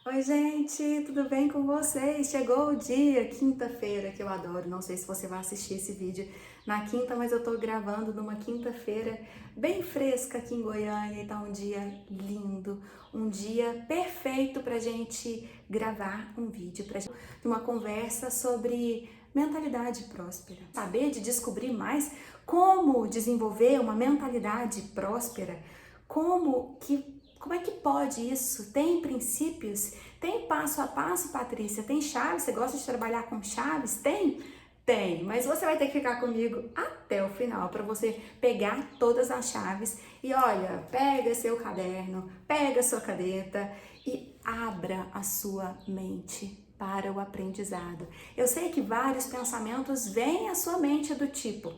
Oi, gente, tudo bem com vocês? Chegou o dia, quinta-feira, que eu adoro. Não sei se você vai assistir esse vídeo na quinta, mas eu tô gravando numa quinta-feira bem fresca aqui em Goiânia e tá um dia lindo, um dia perfeito pra gente gravar um vídeo, pra gente uma conversa sobre mentalidade próspera. Saber de descobrir mais como desenvolver uma mentalidade próspera, como é que pode isso? Tem princípios? Tem passo a passo, Patrícia? Tem chaves? Você gosta de trabalhar com chaves? Tem? Tem, mas você vai ter que ficar comigo até o final para você pegar todas as chaves e olha, pega seu caderno, pega sua caneta e abra a sua mente para o aprendizado. Eu sei que vários pensamentos vêm à sua mente do tipo: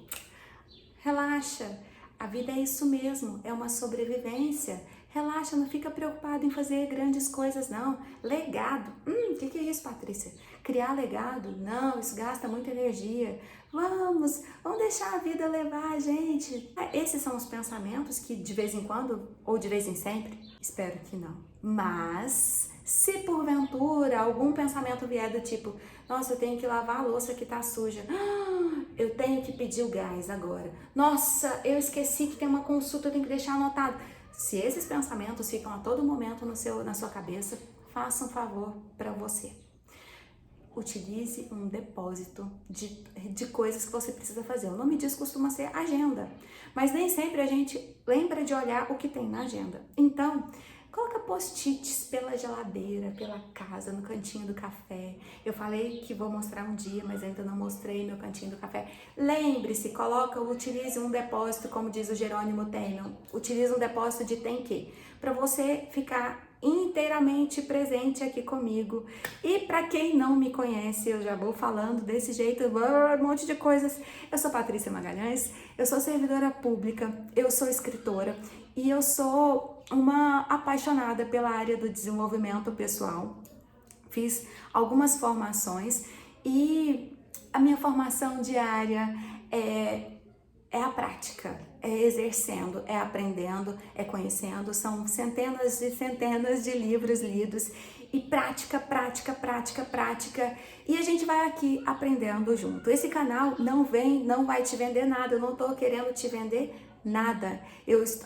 relaxa, a vida é isso mesmo, é uma sobrevivência. Relaxa, não fica preocupado em fazer grandes coisas, não. Legado. Que é isso, Patrícia? Criar legado? Não, isso gasta muita energia. Vamos deixar a vida levar a gente. Esses são os pensamentos que de vez em quando, ou de vez em sempre, espero que não. Mas, se porventura algum pensamento vier do tipo: nossa, eu tenho que lavar a louça que tá suja. Eu tenho que pedir o gás agora. Nossa, eu esqueci que tem uma consulta, eu tenho que deixar anotado. Se esses pensamentos ficam a todo momento na sua cabeça, faça um favor para você. Utilize um depósito de coisas que você precisa fazer. O nome disso costuma ser agenda, mas nem sempre a gente lembra de olhar o que tem na agenda. Então, coloca post-its pela geladeira, pela casa, no cantinho do café. Eu falei que vou mostrar um dia, mas ainda não mostrei meu cantinho do café. Lembre-se, utilize um depósito, como diz o Jerônimo Temel. Utilize um depósito de tem que, para você ficar inteiramente presente aqui comigo. E para quem não me conhece, eu já vou falando desse jeito, um monte de coisas. Eu sou Patrícia Magalhães, eu sou servidora pública, eu sou escritora e eu sou uma apaixonada pela área do desenvolvimento pessoal. Fiz algumas formações e a minha formação diária é a prática, é exercendo, é aprendendo, é conhecendo. São centenas e centenas de livros lidos e prática, prática, prática, prática. E a gente vai aqui aprendendo junto. Esse canal não vai te vender nada. Eu não tô querendo te vender nada.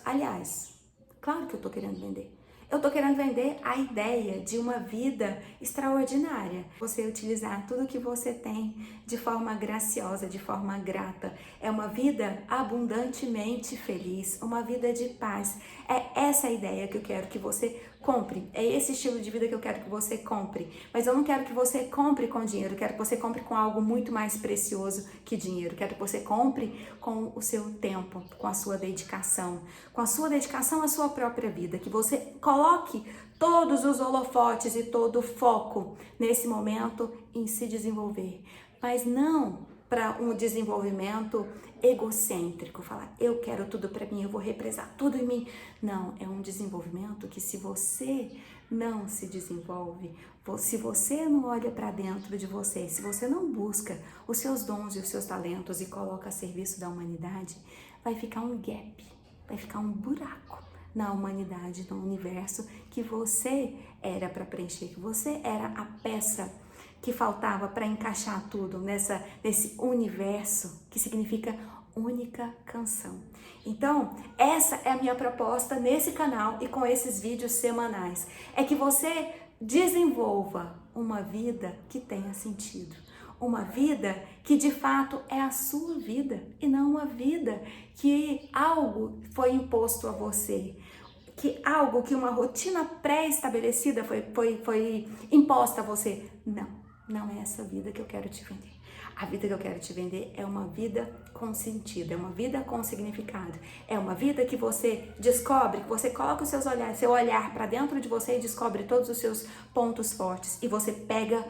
Aliás, claro que eu tô querendo vender. Eu tô querendo vender a ideia de uma vida extraordinária. Você utilizar tudo que você tem de forma graciosa, de forma grata. É uma vida abundantemente feliz, uma vida de paz. É essa a ideia que eu quero que você compre. É esse estilo de vida que eu quero que você compre. Mas eu não quero que você compre com dinheiro, eu quero que você compre com algo muito mais precioso que dinheiro. Eu quero que você compre com o seu tempo, com a sua dedicação à sua própria vida, que você coloque todos os holofotes e todo o foco nesse momento em se desenvolver, mas não para um desenvolvimento egocêntrico, falar eu quero tudo para mim, eu vou represar tudo em mim. Não, é um desenvolvimento que se você não se desenvolve, se você não olha para dentro de você, se você não busca os seus dons e os seus talentos e coloca a serviço da humanidade, vai ficar um gap, vai ficar um buraco na humanidade, no universo que você era para preencher, que você era a peça que faltava para encaixar tudo nesse universo que significa única canção. Então, essa é a minha proposta nesse canal e com esses vídeos semanais, é que você desenvolva uma vida que tenha sentido. Uma vida que de fato é a sua vida e não uma vida que algo foi imposto a você, que uma rotina pré-estabelecida foi imposta a você. Não é essa vida que eu quero te vender. A vida que eu quero te vender é uma vida com sentido, é uma vida com significado, é uma vida que você descobre, que você coloca seu olhar para dentro de você e descobre todos os seus pontos fortes e você pega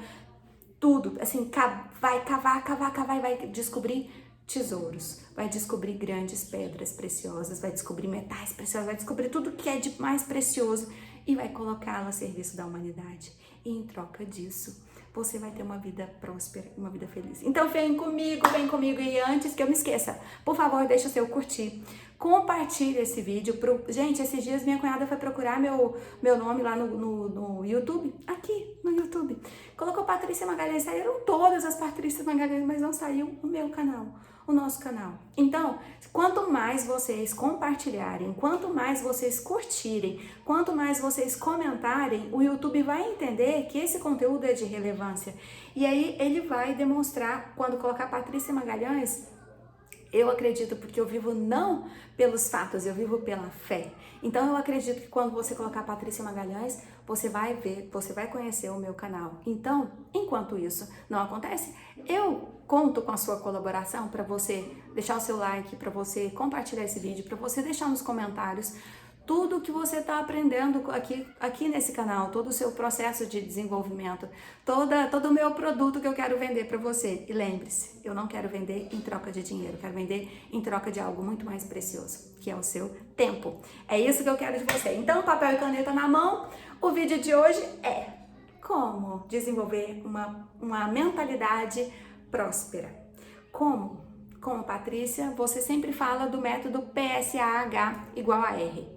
tudo, assim, vai cavar e vai descobrir tesouros, vai descobrir grandes pedras preciosas, vai descobrir metais preciosos, vai descobrir tudo que é de mais precioso e vai colocá-lo a serviço da humanidade. E em troca disso, você vai ter uma vida próspera, uma vida feliz. Então vem comigo e antes que eu me esqueça, por favor, deixa o seu curtir. Compartilha esse vídeo. Gente, esses dias minha cunhada foi procurar meu nome lá no YouTube, aqui no YouTube. Colocou Patrícia Magalhães, saíram todas as Patrícias Magalhães, mas não saiu o meu canal, o nosso canal. Então, quanto mais vocês compartilharem, quanto mais vocês curtirem, quanto mais vocês comentarem, o YouTube vai entender que esse conteúdo é de relevância. E aí ele vai demonstrar, quando colocar Patrícia Magalhães, eu acredito porque eu vivo não pelos fatos, eu vivo pela fé. Então eu acredito que quando você colocar Patrícia Magalhães, você vai ver, você vai conhecer o meu canal. Então, enquanto isso não acontece, eu conto com a sua colaboração para você deixar o seu like, para você compartilhar esse vídeo, para você deixar nos comentários tudo que você está aprendendo aqui nesse canal, todo o seu processo de desenvolvimento, todo o meu produto que eu quero vender para você. E lembre-se, eu não quero vender em troca de dinheiro, quero vender em troca de algo muito mais precioso, que é o seu tempo. É isso que eu quero de você. Então, papel e caneta na mão, o vídeo de hoje é como desenvolver uma mentalidade próspera. Como Patrícia, você sempre fala do método PSAH igual a R.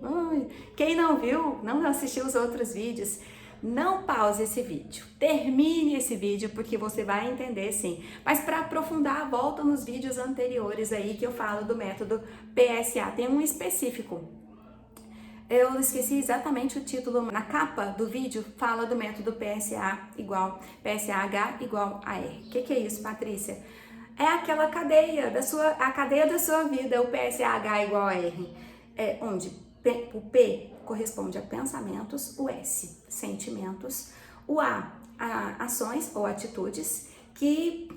Quem não viu, não assistiu os outros vídeos, não pause esse vídeo. Termine esse vídeo porque você vai entender sim. Mas para aprofundar, volta nos vídeos anteriores aí que eu falo do método PSA. Tem um específico. Eu esqueci exatamente o título. Na capa do vídeo fala do método PSAH igual a R. O que é isso, Patrícia? É aquela cadeia a cadeia da sua vida, o PSAH igual a R, onde o P corresponde a pensamentos, o S, sentimentos, o A ações ou atitudes, que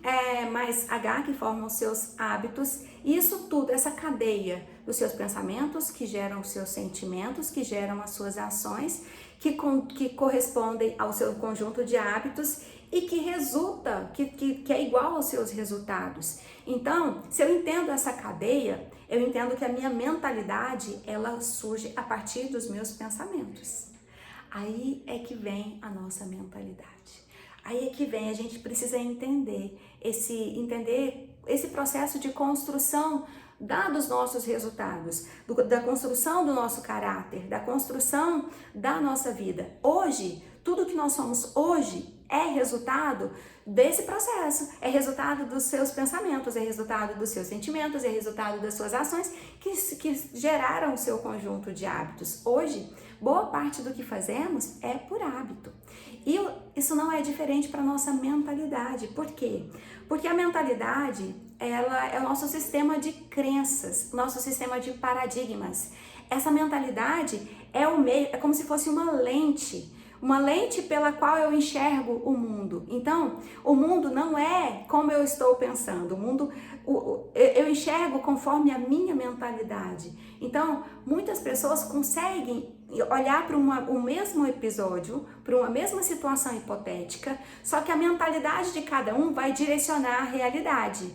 mais H, que formam os seus hábitos. Isso tudo, essa cadeia dos seus pensamentos, que geram os seus sentimentos, que geram as suas ações, que correspondem ao seu conjunto de hábitos e que resulta, que é igual aos seus resultados. Então, se eu entendo essa cadeia, eu entendo que a minha mentalidade, ela surge a partir dos meus pensamentos. Aí é que vem a nossa mentalidade. Aí é que vem, a gente precisa entender esse processo de construção dos nossos resultados, da construção do nosso caráter, da construção da nossa vida. Hoje, tudo que nós somos hoje é resultado desse processo, é resultado dos seus pensamentos, é resultado dos seus sentimentos, é resultado das suas ações que geraram o seu conjunto de hábitos. Hoje, boa parte do que fazemos é por hábito. E isso não é diferente para a nossa mentalidade. Por quê? Porque a mentalidade, ela é o nosso sistema de crenças, nosso sistema de paradigmas. Essa mentalidade é como se fosse uma lente pela qual eu enxergo o mundo. Então, o mundo não é como eu estou pensando, eu enxergo conforme a minha mentalidade. Então, muitas pessoas conseguem olhar para o mesmo episódio, para uma mesma situação hipotética, só que a mentalidade de cada um vai direcionar a realidade.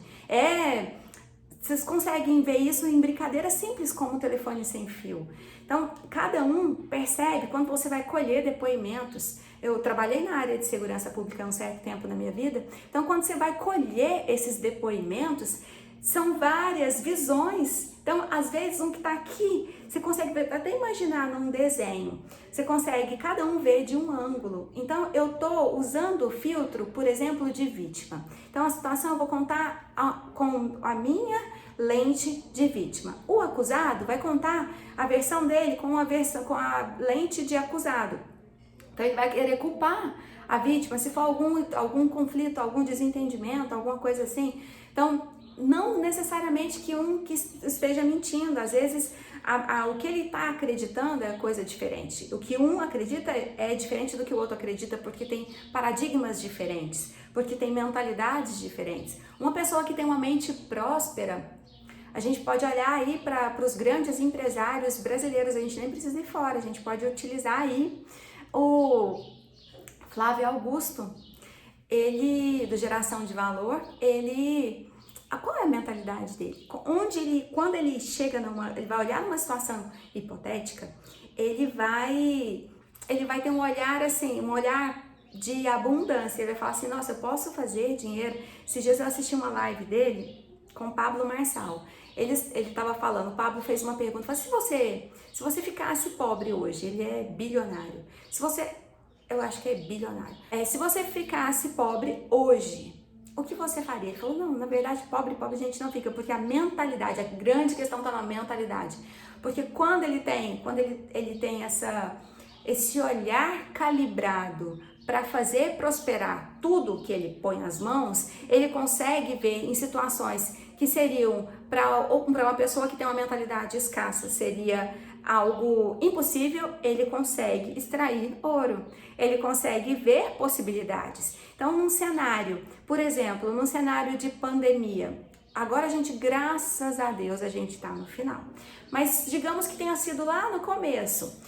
Vocês conseguem ver isso em brincadeiras simples como o telefone sem fio. Então, cada um percebe quando você vai colher depoimentos. Eu trabalhei na área de segurança pública há um certo tempo na minha vida. Então, quando você vai colher esses depoimentos, são várias visões. Então, às vezes, um que está aqui, você consegue ver, até imaginar num desenho. Você consegue, cada um ver de um ângulo. Então, eu estou usando o filtro, por exemplo, de vítima. Então, a situação eu vou contar com a minha lente de vítima. O acusado vai contar a versão dele com a lente de acusado. Então, ele vai querer culpar a vítima se for algum conflito, algum desentendimento, alguma coisa assim. Então, não necessariamente que esteja mentindo. Às vezes, o que ele está acreditando é coisa diferente. O que um acredita é diferente do que o outro acredita, porque tem paradigmas diferentes, porque tem mentalidades diferentes. Uma pessoa que tem uma mente próspera, a gente pode olhar aí para os grandes empresários brasileiros, a gente nem precisa ir fora, a gente pode utilizar aí o Flávio Augusto, ele, do Geração de Valor, qual é a mentalidade dele? Quando ele chega ele vai olhar numa situação hipotética, ele vai ter um olhar assim, um olhar de abundância. Ele vai falar assim, nossa, eu posso fazer dinheiro. Esses dias eu assisti uma live dele com o Pablo Marçal. Ele estava falando, o Pablo fez uma pergunta, falou, se você ficasse pobre hoje, ele é bilionário, eu acho que é bilionário, se você ficasse pobre hoje, o que você faria? Ele falou, não, na verdade, pobre a gente não fica, porque a mentalidade, a grande questão está na mentalidade, porque quando ele tem esse olhar calibrado para fazer prosperar tudo que ele põe nas mãos, ele consegue ver em situações que seriam para uma pessoa que tem uma mentalidade escassa, seria algo impossível, ele consegue extrair ouro, ele consegue ver possibilidades. Então, num cenário, por exemplo, num cenário de pandemia, agora a gente, graças a Deus, a gente está no final, mas digamos que tenha sido lá no começo,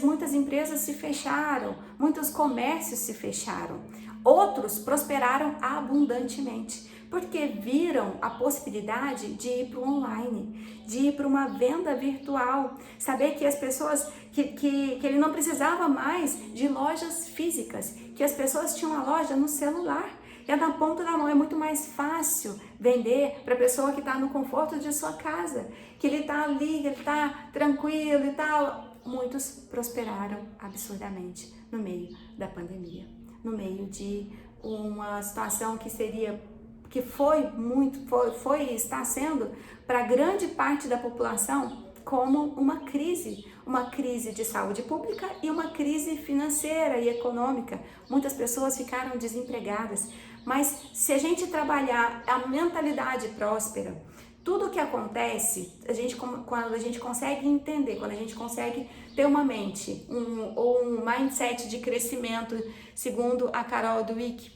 muitas empresas se fecharam, muitos comércios se fecharam, outros prosperaram abundantemente, porque viram a possibilidade de ir para o online, de ir para uma venda virtual, saber que as pessoas, que ele não precisava mais de lojas físicas, que as pessoas tinham a loja no celular, é na ponta da mão, é muito mais fácil vender para a pessoa que está no conforto de sua casa, que ele está ali, que ele está tranquilo e tal. Muitos prosperaram absurdamente no meio da pandemia, no meio de uma situação que está sendo para grande parte da população como uma crise de saúde pública e uma crise financeira e econômica. Muitas pessoas ficaram desempregadas, mas se a gente trabalhar a mentalidade próspera, tudo que acontece, quando a gente consegue entender, quando a gente consegue ter uma mente, um mindset de crescimento, segundo a Carol Dweck,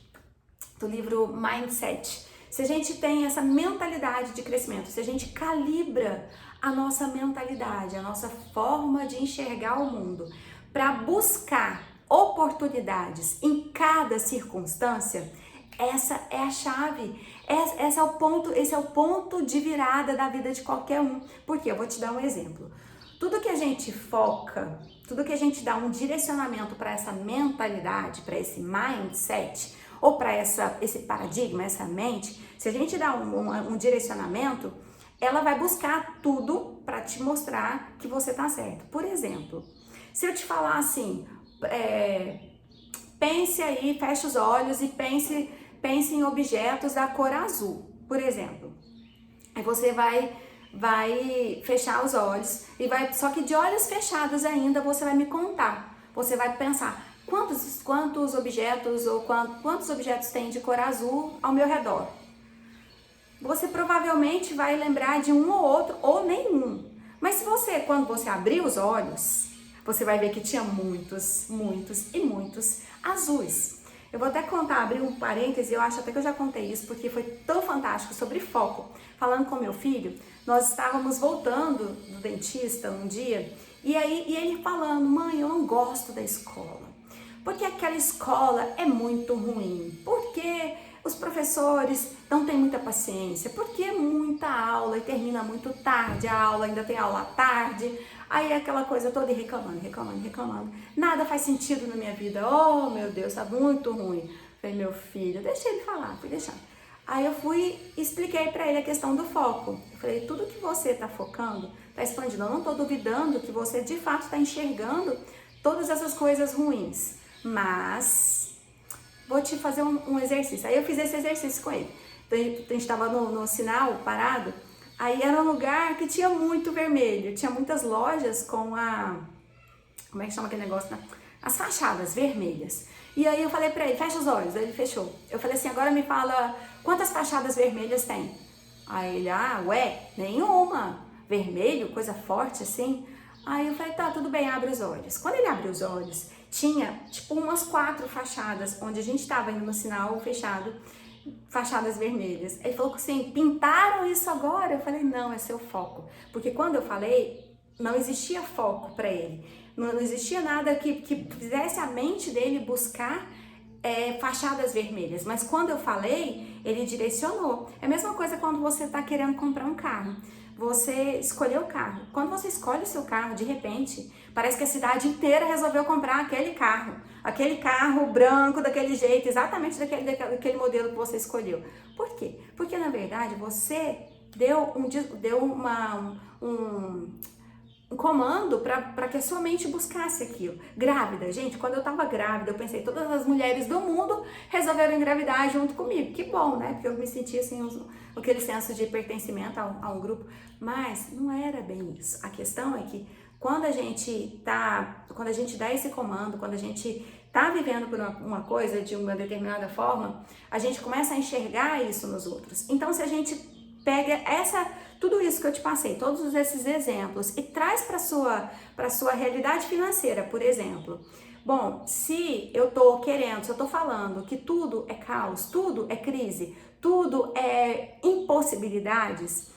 do livro Mindset, se a gente tem essa mentalidade de crescimento, se a gente calibra a nossa mentalidade, a nossa forma de enxergar o mundo, para buscar oportunidades em cada circunstância, essa é a chave, esse é o ponto de virada da vida de qualquer um. Porque eu vou te dar um exemplo. Tudo que a gente foca, tudo que a gente dá um direcionamento para essa mentalidade, para esse mindset, ou para esse paradigma, essa mente, se a gente dá um direcionamento, ela vai buscar tudo para te mostrar que você está certo. Por exemplo, se eu te falar assim, pense aí, feche os olhos e pense em objetos da cor azul, por exemplo. Aí você vai fechar os olhos só que de olhos fechados ainda você vai me contar. Você vai pensar quantos objetos ou quantos objetos tem de cor azul ao meu redor. Você provavelmente vai lembrar de um ou outro ou nenhum. Mas quando você abrir os olhos, você vai ver que tinha muitos e muitos azuis. Eu vou até abrir um parêntese, eu acho até que eu já contei isso, porque foi tão fantástico, sobre foco. Falando com meu filho, nós estávamos voltando do dentista um dia, e ele falando, mãe, eu não gosto da escola, porque aquela escola é muito ruim, porque os professores não têm muita paciência, porque é muita aula e termina muito tarde a aula, ainda tem aula à tarde, aí aquela coisa toda, e reclamando. Nada faz sentido na minha vida. Oh, meu Deus, tá muito ruim. Falei, meu filho, deixei ele falar, fui deixando. Aí eu expliquei pra ele a questão do foco. Eu falei, tudo que você tá focando, tá expandindo. Eu não tô duvidando que você de fato tá enxergando todas essas coisas ruins, mas vou te fazer um exercício. Aí eu fiz esse exercício com ele. Então, a gente estava no sinal, parado, aí era um lugar que tinha muito vermelho, tinha muitas lojas com como é que chama aquele negócio, né? As fachadas vermelhas. E aí eu falei pra ele, fecha os olhos, aí ele fechou. Eu falei assim, agora me fala, quantas fachadas vermelhas tem? Aí ele, nenhuma. Vermelho, coisa forte assim. Aí eu falei, tá, tudo bem, abre os olhos. Quando ele abriu os olhos, tinha tipo umas 4 fachadas, onde a gente tava indo no sinal fechado, fachadas vermelhas. Ele falou assim, pintaram isso agora? Eu falei, não, é seu foco. Porque quando eu falei, não existia foco para ele. Não existia nada que fizesse a mente dele buscar fachadas vermelhas. Mas quando eu falei, ele direcionou. É a mesma coisa quando você está querendo comprar um carro. você escolheu o carro. Quando você escolhe o seu carro, de repente, parece que a cidade inteira resolveu comprar aquele carro branco daquele jeito, exatamente daquele modelo que você escolheu. Por quê? Porque na verdade você deu um comando para que a sua mente buscasse aquilo. Grávida, gente, quando eu tava grávida, eu pensei, todas as mulheres do mundo resolveram engravidar junto comigo. Que bom, né? Porque eu me sentia assim, aquele senso de pertencimento a um grupo. Mas não era bem isso. A questão é que quando a gente dá esse comando, quando a gente tá vivendo por uma coisa de uma determinada forma, a gente começa a enxergar isso nos outros. Então, se a gente pega tudo isso que eu te passei, todos esses exemplos e traz para sua realidade financeira, por exemplo. Bom, se eu tô falando que tudo é caos, tudo é crise, tudo é impossibilidades,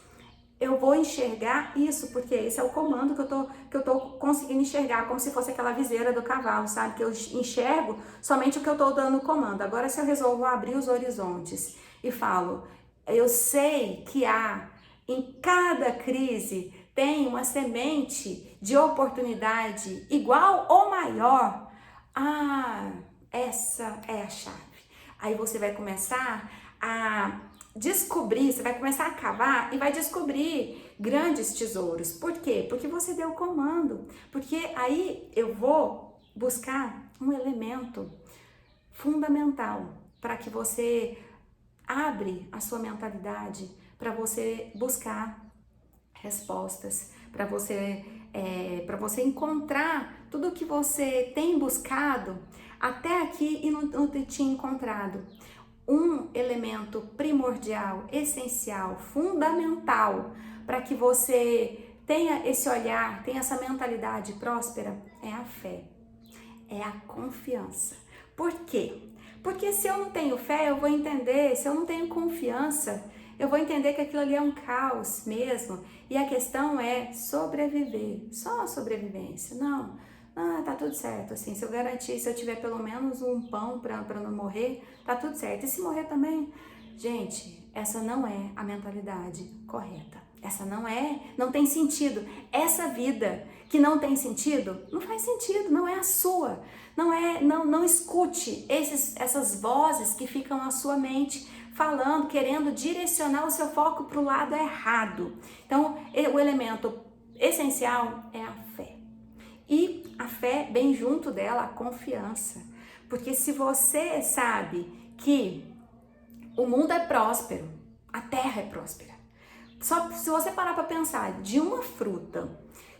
eu vou enxergar isso, porque esse é o comando que eu tô conseguindo enxergar, como se fosse aquela viseira do cavalo, sabe? Que eu enxergo somente o que eu tô dando o comando. Agora, se eu resolvo abrir os horizontes e falo, eu sei que em cada crise tem uma semente de oportunidade igual ou maior. Essa é a chave. Aí você vai começar a descobrir, você vai começar a cavar e vai descobrir grandes tesouros. Por quê? Porque você deu o comando. Porque aí eu vou buscar um elemento fundamental para que você abre a sua mentalidade, para você buscar respostas, para você encontrar tudo o que você tem buscado até aqui e não tinha encontrado. Um elemento primordial, essencial, fundamental para que você tenha esse olhar, tenha essa mentalidade próspera é a fé, é a confiança. Por quê? Porque se eu não tenho fé, eu vou entender, se eu não tenho confiança, eu vou entender que aquilo ali é um caos mesmo. E a questão é sobreviver, só a sobrevivência. Não, tá tudo certo, assim, se eu garantir, se eu tiver pelo menos um pão para não morrer, tá tudo certo. E se morrer também? Gente, essa não é a mentalidade correta. Essa não tem sentido. Essa vida que não tem sentido, não faz sentido, não é a sua. Não escute essas vozes que ficam na sua mente falando, querendo direcionar o seu foco para o lado errado. Então, o elemento essencial é a fé. E a fé, bem junto dela, a confiança. Porque se você sabe que o mundo é próspero, a terra é próspera. Só se você parar para pensar de uma fruta,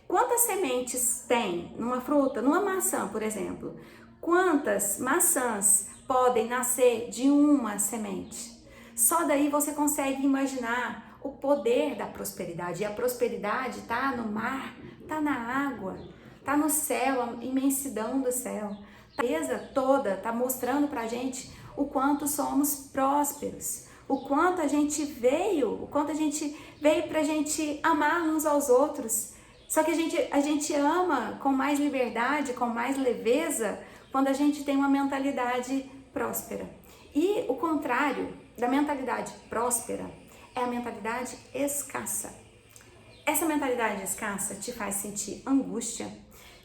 quantas sementes tem numa fruta, numa maçã, por exemplo? Quantas maçãs podem nascer de uma semente? Só daí você consegue imaginar o poder da prosperidade. E a prosperidade está no mar, está na água, está no céu, a imensidão do céu. A beleza toda está mostrando para a gente o quanto somos prósperos, o quanto a gente veio para a gente amar uns aos outros. Só que a gente ama com mais liberdade, com mais leveza, quando a gente tem uma mentalidade próspera. E o contrário da mentalidade próspera é a mentalidade escassa. Essa mentalidade escassa te faz sentir angústia,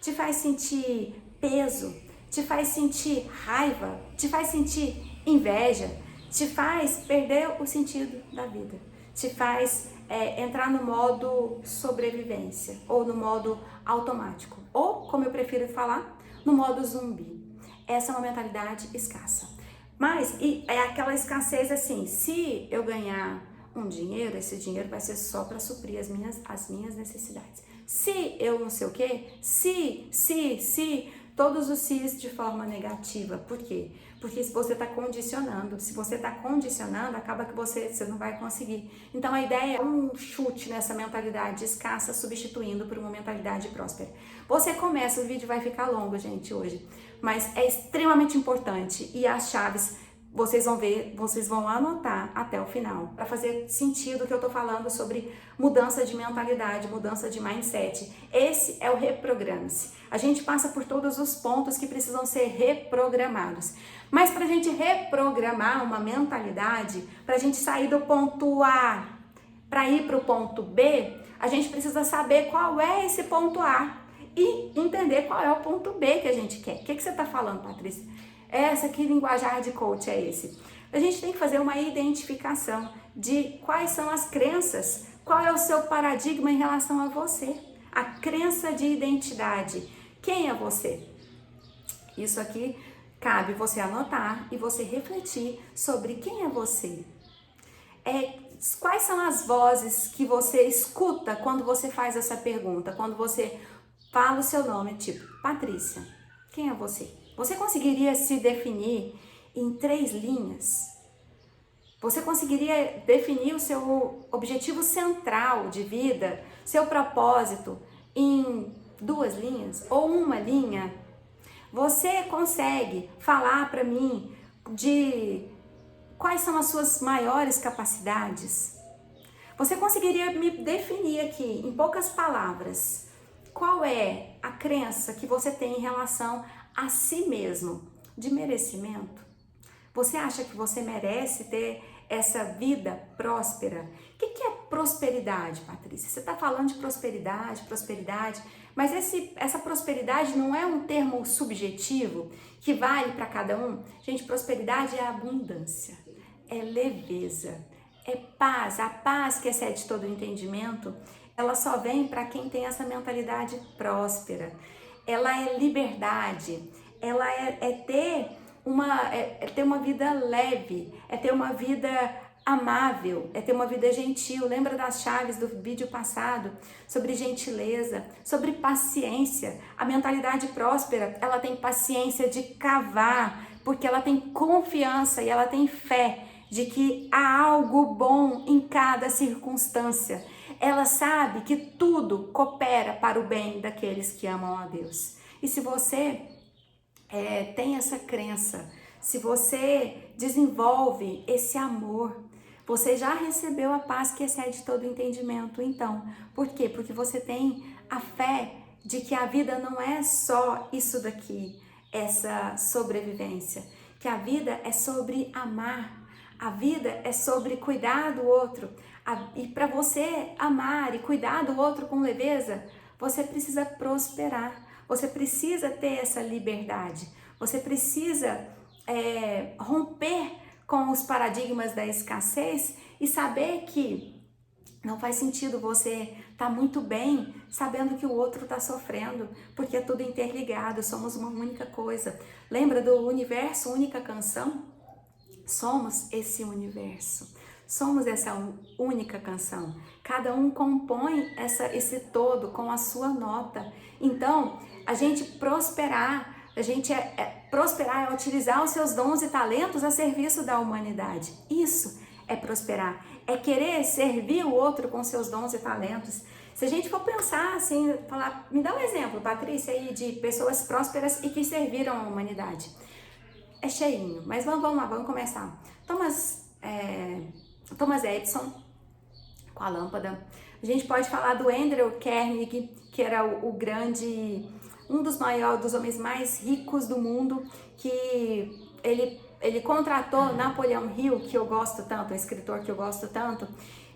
te faz sentir peso, te faz sentir raiva, te faz sentir inveja, te faz perder o sentido da vida, te faz entrar no modo sobrevivência ou no modo automático, ou, como eu prefiro falar, no modo zumbi. Essa é uma mentalidade escassa. Mas é aquela escassez assim, se eu ganhar um dinheiro, esse dinheiro vai ser só para suprir as minhas necessidades. Se eu não sei o quê, se, todos os sis de forma negativa. Por quê? Porque se você está condicionando, acaba que você não vai conseguir. Então a ideia é um chute nessa mentalidade escassa, substituindo por uma mentalidade próspera. Você começa, o vídeo vai ficar longo, gente, hoje, mas é extremamente importante e as chaves vocês vão ver, vocês vão anotar até o final, para fazer sentido o que eu tô falando sobre mudança de mentalidade, mudança de mindset. Esse é o reprograme-se. A gente passa por todos os pontos que precisam ser reprogramados. Mas para a gente reprogramar uma mentalidade, para a gente sair do ponto A para ir para o ponto B, a gente precisa saber qual é esse ponto A e entender qual é o ponto B que a gente quer. O que você está falando, Patrícia? Que linguajar de coach é esse? A gente tem que fazer uma identificação de quais são as crenças, qual é o seu paradigma em relação a você, a crença de identidade. Quem é você? Isso aqui cabe você anotar e você refletir sobre quem é você. Quais são as vozes que você escuta quando você faz essa pergunta, quando você fala o seu nome, tipo, Patrícia, quem é você? Você conseguiria se definir em 3 linhas? Você conseguiria definir o seu objetivo central de vida, seu propósito em 2 linhas ou 1 linha? Você consegue falar para mim de quais são as suas maiores capacidades? Você conseguiria me definir aqui, em poucas palavras, qual é a crença que você tem em relação a si mesmo, de merecimento? Você acha que você merece ter essa vida próspera? O que é prosperidade, Patrícia? Você está falando de prosperidade, mas essa prosperidade não é um termo subjetivo que vale para cada um? Gente, prosperidade é abundância, é leveza, é paz. A paz que excede todo o entendimento, ela só vem para quem tem essa mentalidade próspera. Ela é liberdade, ela é ter uma vida leve, é ter uma vida amável, é ter uma vida gentil. Lembra das chaves do vídeo passado sobre gentileza, sobre paciência? A mentalidade próspera, ela tem paciência de cavar, porque ela tem confiança e ela tem fé de que há algo bom em cada circunstância. Ela sabe que tudo coopera para o bem daqueles que amam a Deus. E se você tem essa crença, se você desenvolve esse amor, você já recebeu a paz que excede todo entendimento. Então, por quê? Porque você tem a fé de que a vida não é só isso daqui, essa sobrevivência, que a vida é sobre amar, a vida é sobre cuidar do outro. E para você amar e cuidar do outro com leveza, você precisa prosperar. Você precisa ter essa liberdade, você precisa romper com os paradigmas da escassez e saber que não faz sentido você estar muito bem sabendo que o outro está sofrendo, porque é tudo interligado, somos uma única coisa. Lembra do universo, única canção? Somos esse universo. Somos essa única canção. Cada um compõe esse todo com a sua nota. Então, a gente prosperar, prosperar é utilizar os seus dons e talentos a serviço da humanidade. Isso é prosperar, é querer servir o outro com seus dons e talentos. Se a gente for pensar assim, falar, me dá um exemplo, Patrícia, aí de pessoas prósperas e que serviram a humanidade. É cheinho, mas vamos lá, vamos começar. Thomas Edison, com a lâmpada. A gente pode falar do Andrew Carnegie, que era um dos homens mais ricos do mundo, que ele contratou Napoleão Hill, que eu gosto tanto, um escritor que eu gosto tanto,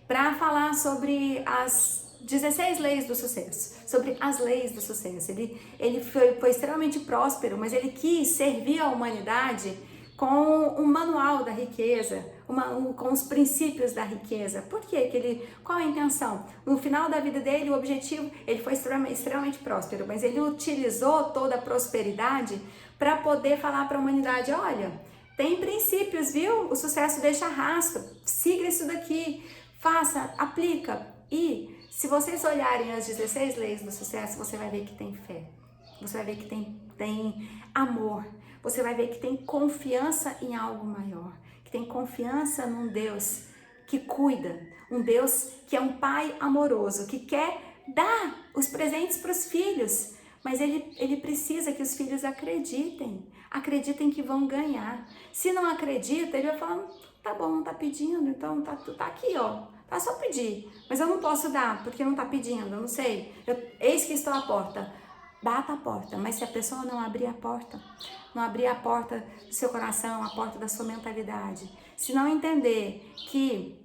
para falar sobre as 16 leis do sucesso, sobre as leis do sucesso. Ele foi extremamente próspero, mas ele quis servir a humanidade com um manual da riqueza, com os princípios da riqueza. Por quê? Qual a intenção? No final da vida dele, o objetivo, ele foi extremamente próspero, mas ele utilizou toda a prosperidade para poder falar para a humanidade, olha, tem princípios, viu? O sucesso deixa rastro, siga isso daqui, faça, aplica. E se vocês olharem as 16 leis do sucesso, você vai ver que tem fé, você vai ver que tem amor, você vai ver que tem confiança em algo maior, que tem confiança num Deus que cuida, um Deus que é um pai amoroso, que quer dar os presentes para os filhos, mas ele precisa que os filhos acreditem que vão ganhar. Se não acredita, ele vai falar, tá bom, não tá pedindo, então tá aqui, ó, tá só pedir, mas eu não posso dar, porque não tá pedindo, eu não sei, eis que estou à porta. Bata a porta, mas se a pessoa não abrir a porta do seu coração, a porta da sua mentalidade, se não entender que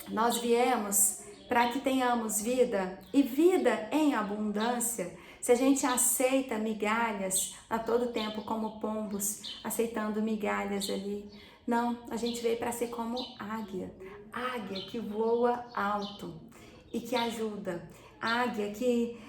nós viemos para que tenhamos vida e vida em abundância, se a gente aceita migalhas a todo tempo como pombos, aceitando migalhas ali, não, a gente veio para ser como águia, águia que voa alto e que ajuda, águia que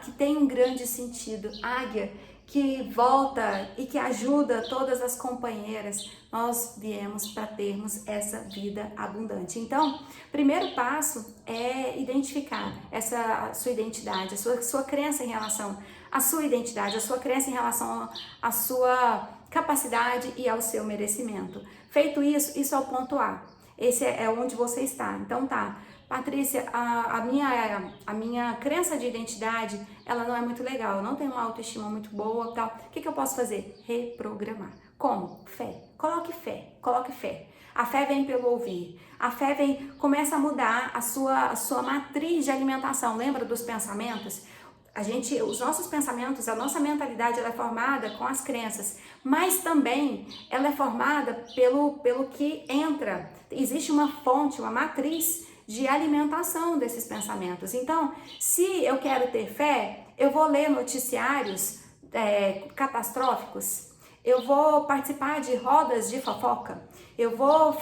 que tem um grande sentido, águia que volta e que ajuda todas as companheiras. Nós viemos para termos essa vida abundante. Então, primeiro passo é identificar essa sua identidade, a sua crença em relação à sua identidade, a sua crença em relação à sua capacidade e ao seu merecimento. Feito isso, isso é o ponto A. Esse é onde você está. Então tá, Patrícia, a minha crença de identidade, ela não é muito legal, eu não tenho uma autoestima muito boa, tal. O que eu posso fazer? Reprogramar. Como? Fé. Coloque fé, coloque fé. A fé vem pelo ouvir. A fé começa a mudar a sua matriz de alimentação. Lembra dos pensamentos? Os nossos pensamentos, a nossa mentalidade, ela é formada com as crenças, mas também ela é formada pelo que entra. Existe uma fonte, uma matriz de alimentação desses pensamentos. Então, se eu quero ter fé, eu vou ler noticiários catastróficos, eu vou participar de rodas de fofoca, eu vou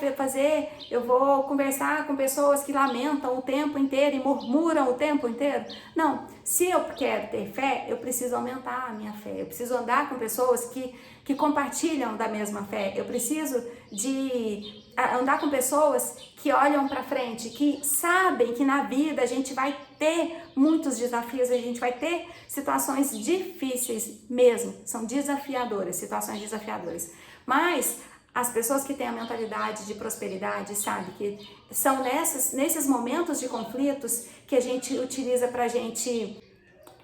conversar com pessoas que lamentam o tempo inteiro e murmuram o tempo inteiro. Não, se eu quero ter fé, eu preciso aumentar a minha fé, eu preciso andar com pessoas que compartilham da mesma fé, eu preciso de andar com pessoas que olham para frente, que sabem que na vida a gente vai ter muitos desafios, a gente vai ter situações difíceis mesmo, são desafiadoras, situações desafiadoras. Mas as pessoas que têm a mentalidade de prosperidade sabem que são nesses momentos de conflitos que a gente utiliza para a gente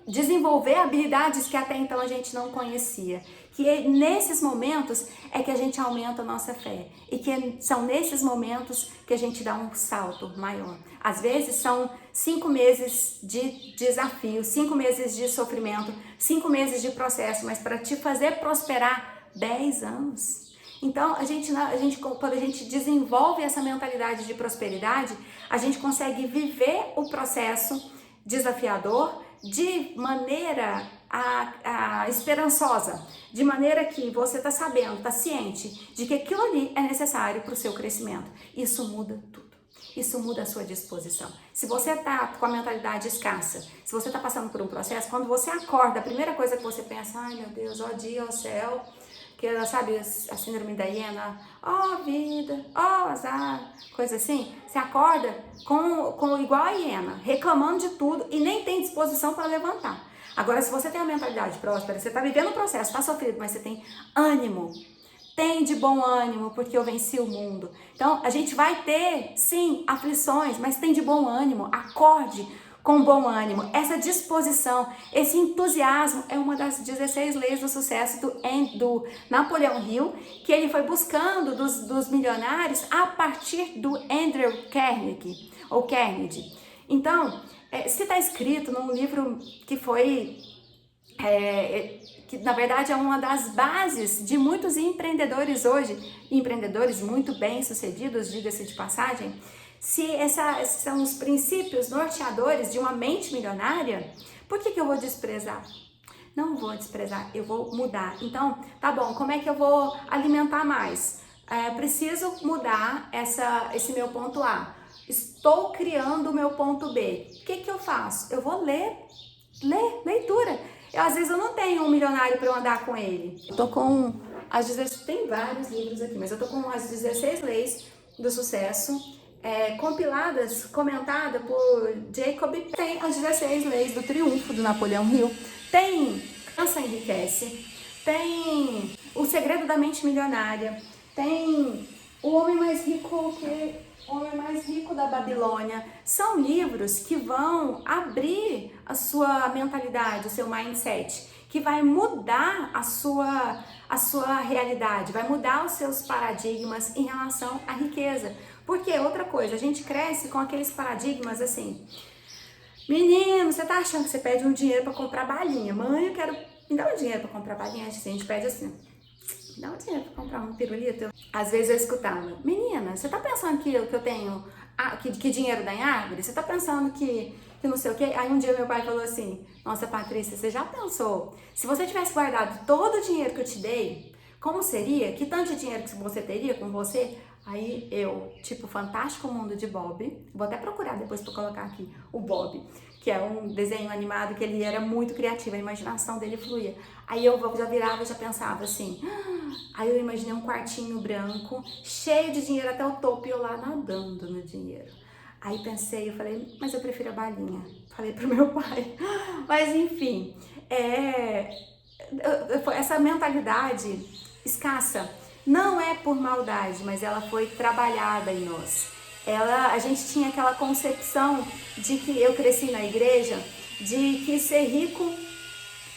desenvolver habilidades que até então a gente não conhecia. Que nesses momentos é que a gente aumenta a nossa fé. E que são nesses momentos que a gente dá um salto maior. Às vezes são 5 meses de desafio, 5 meses de sofrimento, 5 meses de processo, mas para te fazer prosperar 10 anos. Então, quando a gente desenvolve essa mentalidade de prosperidade, a gente consegue viver o processo desafiador de maneira esperançosa, de maneira que você está sabendo, está ciente de que aquilo ali é necessário para o seu crescimento. Isso muda tudo. Isso muda a sua disposição. Se você está com a mentalidade escassa, se você está passando por um processo, quando você acorda, a primeira coisa que você pensa, ai meu Deus, ó dia, ó céu, que ela sabe a síndrome da hiena, ó vida, ó azar, coisa assim. Você acorda com igual a hiena, reclamando de tudo e nem tem disposição para levantar. Agora, se você tem a mentalidade próspera, você está vivendo o processo, está sofrido, mas você tem ânimo, tem de bom ânimo, porque eu venci o mundo. Então, a gente vai ter, sim, aflições, mas tem de bom ânimo, acorde com bom ânimo. Essa disposição, esse entusiasmo é uma das 16 leis do sucesso do Napoleão Hill, que ele foi buscando dos milionários a partir do Andrew Carnegie, ou Carnegie. Então, se está escrito num livro que foi, que na verdade é uma das bases de muitos empreendedores hoje, empreendedores muito bem sucedidos, diga-se de passagem, se esses são os princípios norteadores de uma mente milionária, por que eu vou desprezar? Não vou desprezar, eu vou mudar. Então, tá bom, como é que eu vou alimentar mais? Preciso mudar esse meu ponto A. Estou criando o meu ponto B. O que eu faço? Eu vou leitura. Às vezes eu não tenho um milionário para eu andar com ele. Eu tô com tem vários livros aqui, mas eu tô com as 16 leis do sucesso, compiladas, comentadas por Jacob. Tem as 16 leis do triunfo do Napoleão Hill. Tem Cansa Enriquece. Tem O Segredo da Mente Milionária. Tem O Homem Mais Rico da Babilônia. São livros que vão abrir a sua mentalidade, o seu mindset, que vai mudar a sua realidade, vai mudar os seus paradigmas em relação à riqueza. Porque outra coisa, a gente cresce com aqueles paradigmas assim, menino, você tá achando que você pede um dinheiro para comprar balinha? Mãe, me dá um dinheiro para comprar balinha? A gente pede assim, dá um dinheiro pra comprar um pirulito. Às vezes eu escutava, menina, você tá pensando que eu tenho, que dinheiro dá em árvore? Você tá pensando que não sei o quê? Aí um dia meu pai falou assim, nossa Patrícia, você já pensou? Se você tivesse guardado todo o dinheiro que eu te dei, como seria? Que tanto de dinheiro que você teria com você? Aí eu, tipo, Fantástico Mundo de Bob, vou até procurar depois pra colocar aqui, o Bob, que é um desenho animado que ele era muito criativo, a imaginação dele fluía. Aí eu já virava e já pensava assim, aí eu imaginei um quartinho branco, cheio de dinheiro até o topo e eu lá nadando no dinheiro. Aí pensei, eu falei, mas eu prefiro a balinha. Falei pro meu pai. Mas enfim, essa mentalidade escassa não é por maldade, mas ela foi trabalhada em nós. A gente tinha aquela concepção de que eu cresci na igreja, de que ser rico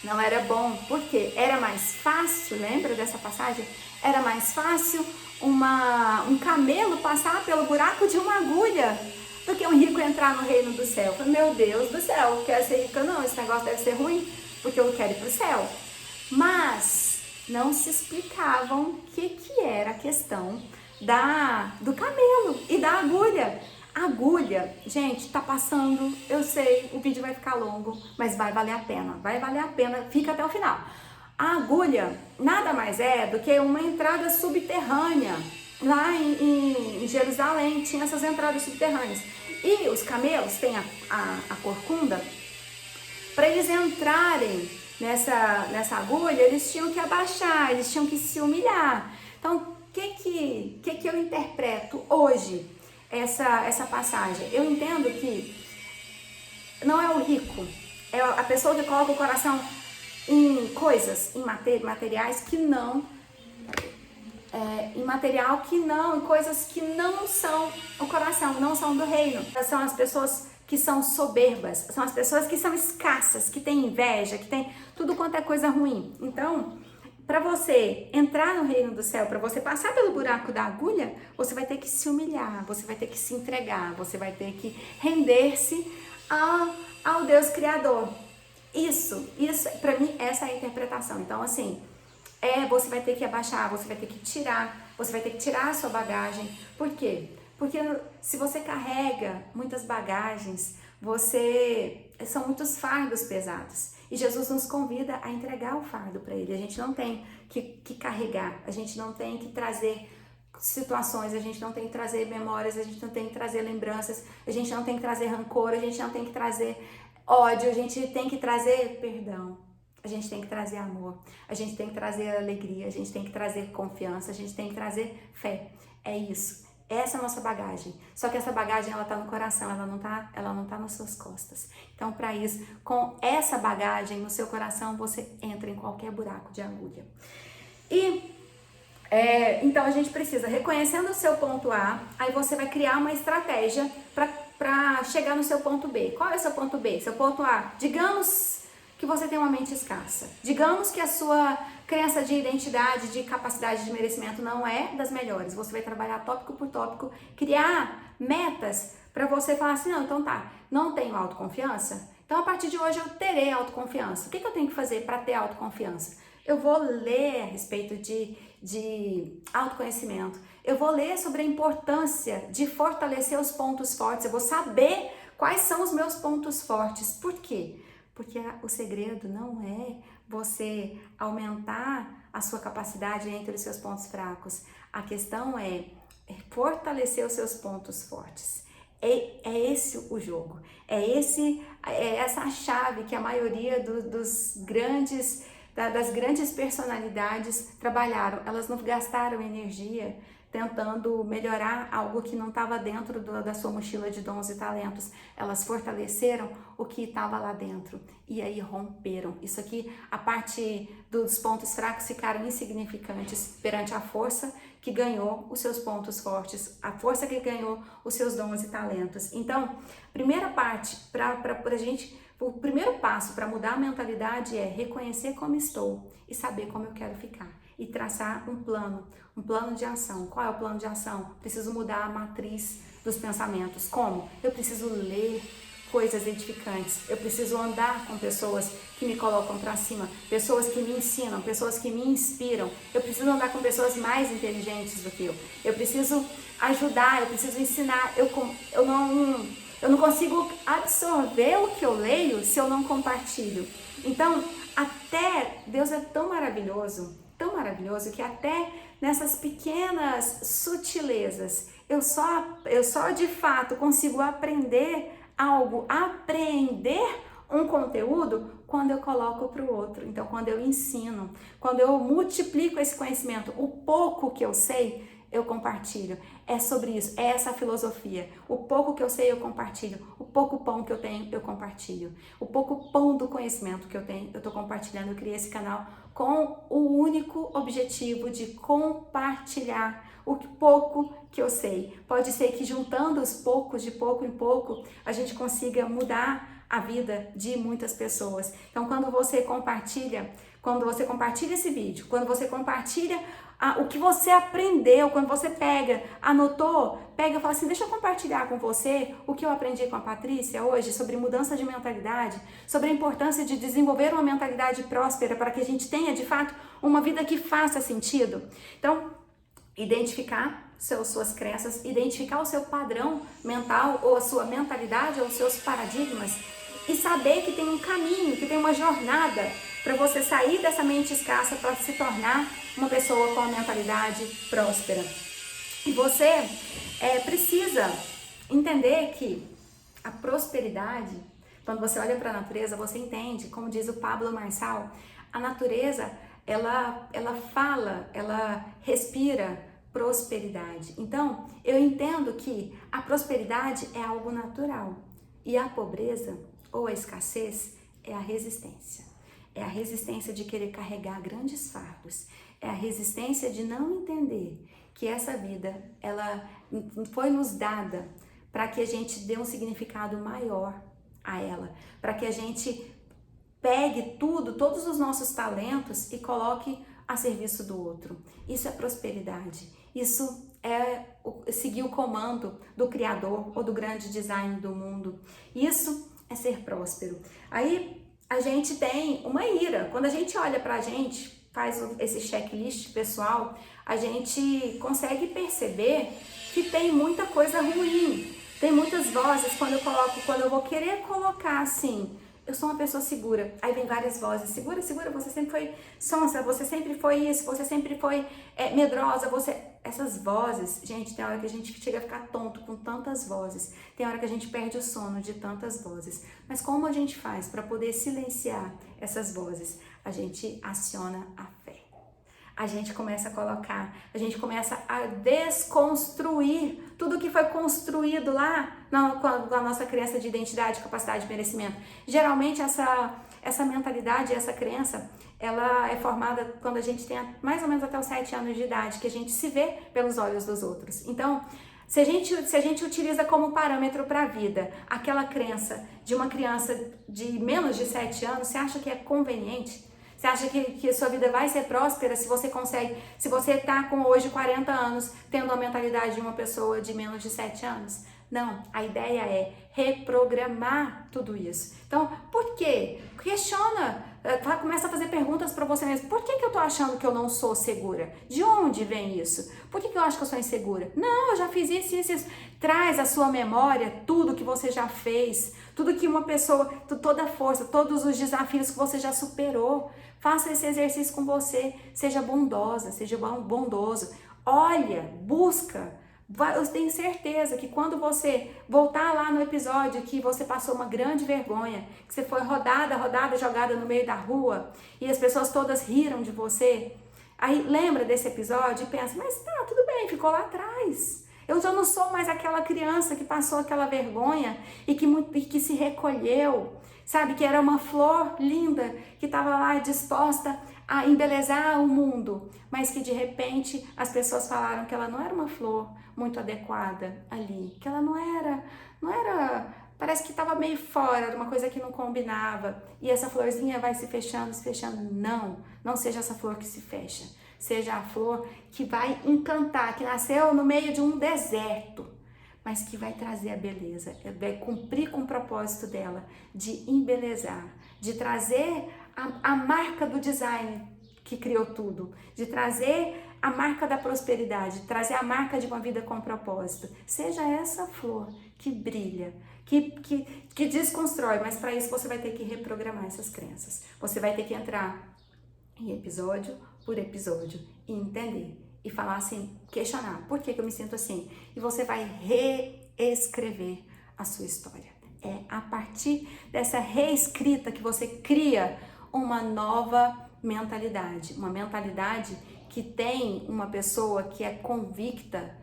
não era bom, porque era mais fácil, lembra dessa passagem? Era mais fácil um camelo passar pelo buraco de uma agulha do que um rico entrar no reino do céu. Meu Deus do céu, eu quero ser rica não, esse negócio deve ser ruim, porque eu quero ir para o céu. Mas não se explicavam o que era a questão do camelo e da agulha. Agulha, gente, tá passando, eu sei, o vídeo vai ficar longo, mas vai valer a pena, fica até o final. A agulha nada mais é do que uma entrada subterrânea. Lá em Jerusalém tinha essas entradas subterrâneas. E os camelos têm a corcunda, para eles entrarem nessa agulha, eles tinham que abaixar, eles tinham que se humilhar. Então, o que eu interpreto hoje? Essa passagem. Eu entendo que não é o rico, é a pessoa que coloca o coração em coisas, em materiais que não, em material que não, em coisas que não são o coração, não são do reino. São as pessoas que são soberbas, são as pessoas que são escassas, que têm inveja, que têm tudo quanto é coisa ruim. Então, para você entrar no reino do céu, para você passar pelo buraco da agulha, você vai ter que se humilhar, você vai ter que se entregar, você vai ter que render-se ao Deus Criador. Isso, para mim, essa é a interpretação. Então, assim, você vai ter que abaixar, você vai ter que tirar a sua bagagem. Por quê? Porque se você carrega muitas bagagens, são muitos fardos pesados. E Jesus nos convida a entregar o fardo para Ele. A gente não tem que carregar, a gente não tem que trazer situações, a gente não tem que trazer memórias, a gente não tem que trazer lembranças, a gente não tem que trazer rancor, a gente não tem que trazer ódio, a gente tem que trazer perdão, a gente tem que trazer amor, a gente tem que trazer alegria, a gente tem que trazer confiança, a gente tem que trazer fé. É isso. Essa é a nossa bagagem. Só que essa bagagem, ela tá no coração, ela não tá nas suas costas. Então, para isso, com essa bagagem no seu coração, você entra em qualquer buraco de agulha. Então a gente precisa, reconhecendo o seu ponto A, aí você vai criar uma estratégia para chegar no seu ponto B. Qual é o seu ponto B? Seu ponto A, digamos que você tem uma mente escassa. Digamos que a sua crença de identidade, de capacidade de merecimento não é das melhores. Você vai trabalhar tópico por tópico, criar metas para você falar assim, não, então tá, não tenho autoconfiança? Então a partir de hoje eu terei autoconfiança. O que eu tenho que fazer para ter autoconfiança? Eu vou ler a respeito de autoconhecimento. Eu vou ler sobre a importância de fortalecer os pontos fortes. Eu vou saber quais são os meus pontos fortes. Por quê? Porque o segredo não é você aumentar a sua capacidade entre os seus pontos fracos. A questão é fortalecer os seus pontos fortes. É esse o jogo. É essa a chave que a maioria das grandes personalidades trabalharam. Elas não gastaram energia tentando melhorar algo que não estava dentro da sua mochila de dons e talentos. Elas fortaleceram o que estava lá dentro e aí romperam. Isso aqui, a parte dos pontos fracos ficaram insignificantes perante a força que ganhou os seus pontos fortes, a força que ganhou os seus dons e talentos. Então, primeira parte o primeiro passo para mudar a mentalidade é reconhecer como estou e saber como eu quero ficar. E traçar um plano de ação. Qual é o plano de ação? Preciso mudar a matriz dos pensamentos. Como? Eu preciso ler coisas edificantes. Eu preciso andar com pessoas que me colocam para cima, pessoas que me ensinam, pessoas que me inspiram. Eu preciso andar com pessoas mais inteligentes do que eu. Eu preciso ajudar, eu preciso ensinar. Eu não consigo absorver o que eu leio se eu não compartilho. Então, até Deus é tão maravilhoso que até nessas pequenas sutilezas eu só de fato consigo aprender algo, apreender um conteúdo quando eu coloco para o outro. Então, quando eu ensino, quando eu multiplico esse conhecimento, o pouco que eu sei, eu compartilho. É sobre isso, é essa a filosofia. O pouco que eu sei, eu compartilho. O pouco pão que eu tenho, eu compartilho. O pouco pão do conhecimento que eu tenho, eu estou compartilhando. Eu criei esse canal com o único objetivo de compartilhar o pouco que eu sei. Pode ser que juntando os poucos, de pouco em pouco, a gente consiga mudar a vida de muitas pessoas. Então, quando você compartilha esse vídeo, quando você compartilha o que você aprendeu, quando você anotou, e fala assim, deixa eu compartilhar com você o que eu aprendi com a Patrícia hoje sobre mudança de mentalidade, sobre a importância de desenvolver uma mentalidade próspera para que a gente tenha, de fato, uma vida que faça sentido. Então, identificar suas crenças, identificar o seu padrão mental ou a sua mentalidade ou os seus paradigmas e saber que tem um caminho, que tem uma jornada para você sair dessa mente escassa para se tornar uma pessoa com a mentalidade próspera. E você precisa entender que a prosperidade, quando você olha para a natureza, você entende, como diz o Pablo Marçal, a natureza, ela fala, ela respira prosperidade. Então, eu entendo que a prosperidade é algo natural e a pobreza ou a escassez é a resistência. É a resistência de querer carregar grandes fardos. É a resistência de não entender que essa vida, ela foi nos dada para que a gente dê um significado maior a ela, para que a gente pegue todos os nossos talentos e coloque a serviço do outro. Isso é prosperidade. Isso é seguir o comando do Criador ou do grande design do mundo. Isso é ser próspero. Aí a gente tem uma ira. Quando a gente olha pra gente, faz esse checklist pessoal, a gente consegue perceber que tem muita coisa ruim. Tem muitas vozes quando eu vou querer colocar assim, eu sou uma pessoa segura. Aí vem várias vozes, segura, você sempre foi sonsa, você sempre foi isso, você sempre foi medrosa, Essas vozes, gente, tem hora que a gente chega a ficar tonto com tantas vozes, tem hora que a gente perde o sono de tantas vozes. Mas como a gente faz para poder silenciar essas vozes? A gente aciona a fé. A gente começa a gente começa a desconstruir tudo que foi construído lá com a nossa crença de identidade, capacidade e merecimento. Geralmente essa mentalidade, essa crença, ela é formada quando a gente tem mais ou menos até os 7 anos de idade, que a gente se vê pelos olhos dos outros. Então, se a gente utiliza como parâmetro para a vida aquela crença de uma criança de menos de 7 anos, você acha que é conveniente? Você acha que a sua vida vai ser próspera se você está com hoje 40 anos, tendo a mentalidade de uma pessoa de menos de 7 anos? Não, a ideia é reprogramar tudo isso. Então, por quê? Questiona, começa a fazer perguntas para você mesmo. Por que eu tô achando que eu não sou segura? De onde vem isso? Por que eu acho que eu sou insegura? Não, eu já fiz isso. Traz à sua memória tudo que você já fez, tudo que uma pessoa, toda a força, todos os desafios que você já superou. Faça esse exercício com você, seja bondosa, seja bondoso. Olha, busca. Eu tenho certeza que quando você voltar lá no episódio que você passou uma grande vergonha, que você foi jogada no meio da rua e as pessoas todas riram de você, aí lembra desse episódio e pensa, mas tá, tudo bem, ficou lá atrás. Eu já não sou mais aquela criança que passou aquela vergonha e que se recolheu, sabe? Que era uma flor linda, que estava lá disposta a embelezar o mundo, mas que de repente as pessoas falaram que ela não era uma flor muito adequada ali, que ela não era, parece que estava meio fora, era uma coisa que não combinava, e essa florzinha vai se fechando. Não seja essa flor que se fecha, seja a flor que vai encantar, que nasceu no meio de um deserto, mas que vai trazer a beleza, vai cumprir com o propósito dela de embelezar, de trazer a marca do design que criou tudo, de trazer a marca da prosperidade, trazer a marca de uma vida com propósito. Seja essa flor que brilha, que desconstrói, mas para isso você vai ter que reprogramar essas crenças. Você vai ter que entrar em episódio por episódio e entender e falar assim, questionar, por que eu me sinto assim? E você vai reescrever a sua história. É a partir dessa reescrita que você cria uma nova mentalidade, uma mentalidade que tem uma pessoa que é convicta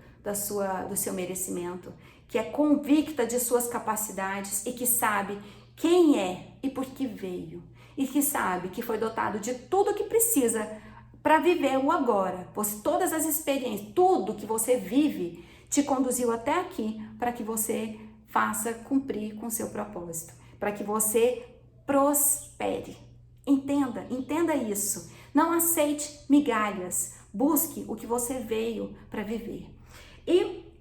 do seu merecimento, que é convicta de suas capacidades e que sabe quem é e por que veio, e que sabe que foi dotado de tudo que precisa para viver o agora. Todas as experiências, tudo que você vive te conduziu até aqui para que você faça cumprir com seu propósito, para que você prospere. Entenda isso. Não aceite migalhas. Busque o que você veio para viver. E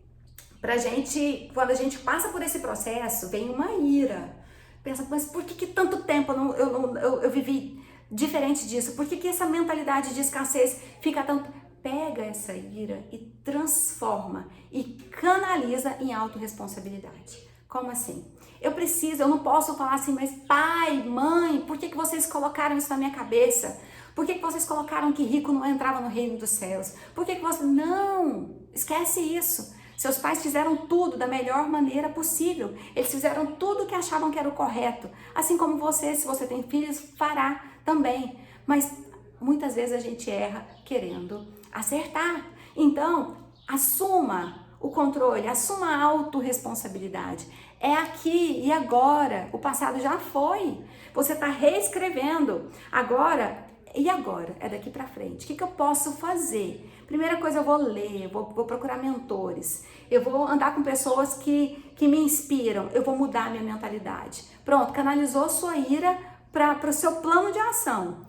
quando a gente passa por esse processo, vem uma ira. Pensa, mas por que tanto tempo eu vivi diferente disso? Por que essa mentalidade de escassez fica tanto... Pega essa ira e transforma e canaliza em autorresponsabilidade. Como assim? Eu não posso falar assim, mas pai, mãe, por que vocês colocaram isso na minha cabeça? Por que vocês colocaram que rico não entrava no reino dos céus? Por que você... Não, esquece isso. Seus pais fizeram tudo da melhor maneira possível. Eles fizeram tudo o que achavam que era o correto. Assim como você, se você tem filhos, fará também. Mas muitas vezes a gente erra querendo acertar. Então, assuma o controle, assuma a autorresponsabilidade. É aqui e agora. O passado já foi. Você está reescrevendo. Agora, e agora? É daqui para frente. O que eu posso fazer? Primeira coisa, eu vou ler, vou procurar mentores. Eu vou andar com pessoas que me inspiram. Eu vou mudar a minha mentalidade. Pronto, canalizou sua ira para o seu plano de ação.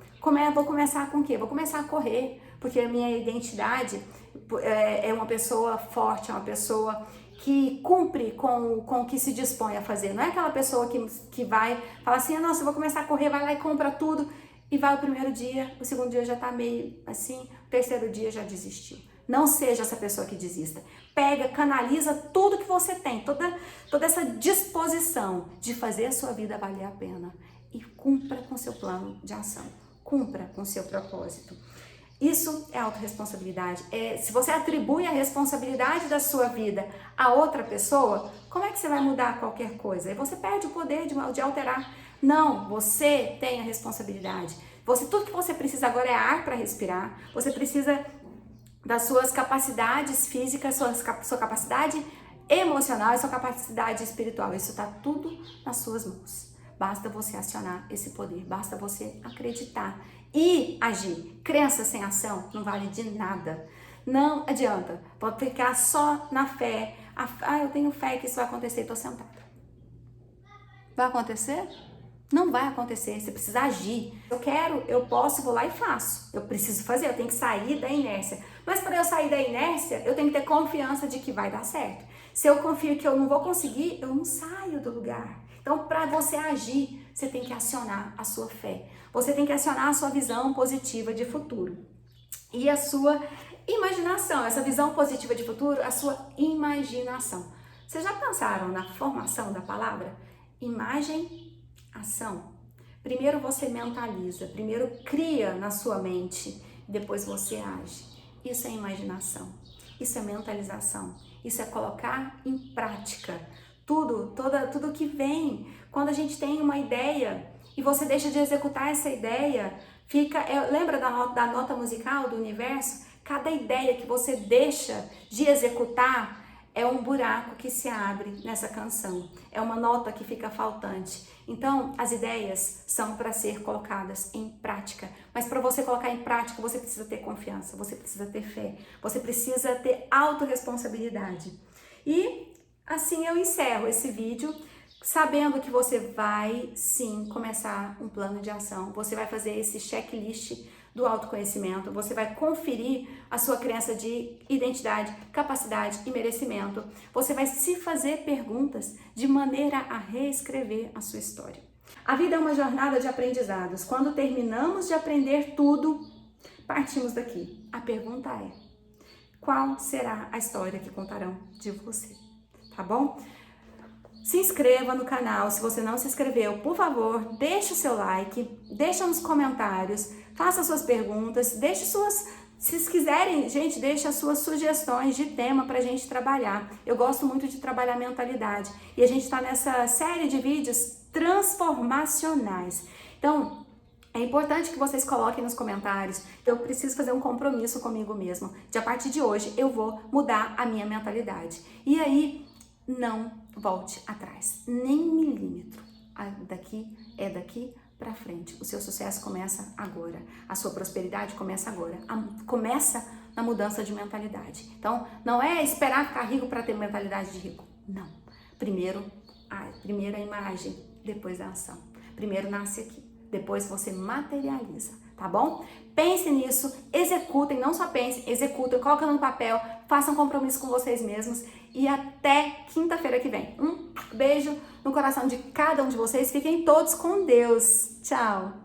Vou começar com o quê? Vou começar a correr, porque a minha identidade é uma pessoa forte, é uma pessoa que cumpre com o que se dispõe a fazer. Não é aquela pessoa que vai falar assim, nossa, eu vou começar a correr, vai lá e compra tudo, e vai o primeiro dia, o segundo dia já tá meio assim, o terceiro dia já desistiu. Não seja essa pessoa que desista. Pega, canaliza tudo que você tem, toda essa disposição de fazer a sua vida valer a pena e cumpra com seu plano de ação. Cumpra com seu propósito. Isso é autorresponsabilidade. Se você atribui a responsabilidade da sua vida a outra pessoa, como é que você vai mudar qualquer coisa? Aí você perde o poder de alterar. Não, você tem a responsabilidade. Tudo que você precisa agora é ar para respirar. Você precisa das suas capacidades físicas, sua capacidade emocional e sua capacidade espiritual. Isso está tudo nas suas mãos. Basta você acionar esse poder, basta você acreditar e agir. Crença sem ação não vale de nada. Não adianta. Pode ficar só na fé. Eu tenho fé que isso vai acontecer e estou sentada. Vai acontecer? Não vai acontecer. Você precisa agir. Eu posso, vou lá e faço. Eu preciso fazer, eu tenho que sair da inércia. Mas para eu sair da inércia, eu tenho que ter confiança de que vai dar certo. Se eu confio que eu não vou conseguir, eu não saio do lugar. Então, para você agir, você tem que acionar a sua fé. Você tem que acionar a sua visão positiva de futuro. E a sua imaginação, essa visão positiva de futuro, a sua imaginação. Vocês já pensaram na formação da palavra? Imagem, ação. Primeiro você mentaliza, primeiro cria na sua mente, depois você age. Isso é imaginação, isso é mentalização, isso é colocar em prática. Tudo que vem, quando a gente tem uma ideia e você deixa de executar essa ideia, lembra da nota musical do universo? Cada ideia que você deixa de executar é um buraco que se abre nessa canção, é uma nota que fica faltante. Então, as ideias são para ser colocadas em prática, mas para você colocar em prática, você precisa ter confiança, você precisa ter fé, você precisa ter autorresponsabilidade. E assim eu encerro esse vídeo, sabendo que você vai sim começar um plano de ação, você vai fazer esse checklist do autoconhecimento, você vai conferir a sua crença de identidade, capacidade e merecimento. Você vai se fazer perguntas de maneira a reescrever a sua história. A vida é uma jornada de aprendizados. Quando terminamos de aprender tudo, partimos daqui. A pergunta é: qual será a história que contarão de você? Tá bom? Se inscreva no canal, se você não se inscreveu, por favor, deixe o seu like, deixa nos comentários, faça suas perguntas, deixe suas, se vocês quiserem, gente, deixe as suas sugestões de tema pra gente trabalhar. Eu gosto muito de trabalhar mentalidade e a gente tá nessa série de vídeos transformacionais. Então, é importante que vocês coloquem nos comentários. Eu preciso fazer um compromisso comigo mesmo. De a partir de hoje, eu vou mudar a minha mentalidade. E aí, não volte atrás, nem um milímetro. Daqui é daqui para frente. O seu sucesso começa agora. A sua prosperidade começa agora. Começa na mudança de mentalidade. Então, não é esperar ficar rico para ter mentalidade de rico. Não. Primeiro a imagem, depois a ação. Primeiro nasce aqui. Depois você materializa, tá bom? Pense nisso, executem, não só pensem, executem, coloquem no papel, façam compromisso com vocês mesmos e até quinta-feira que vem. Um beijo no coração de cada um de vocês, fiquem todos com Deus. Tchau!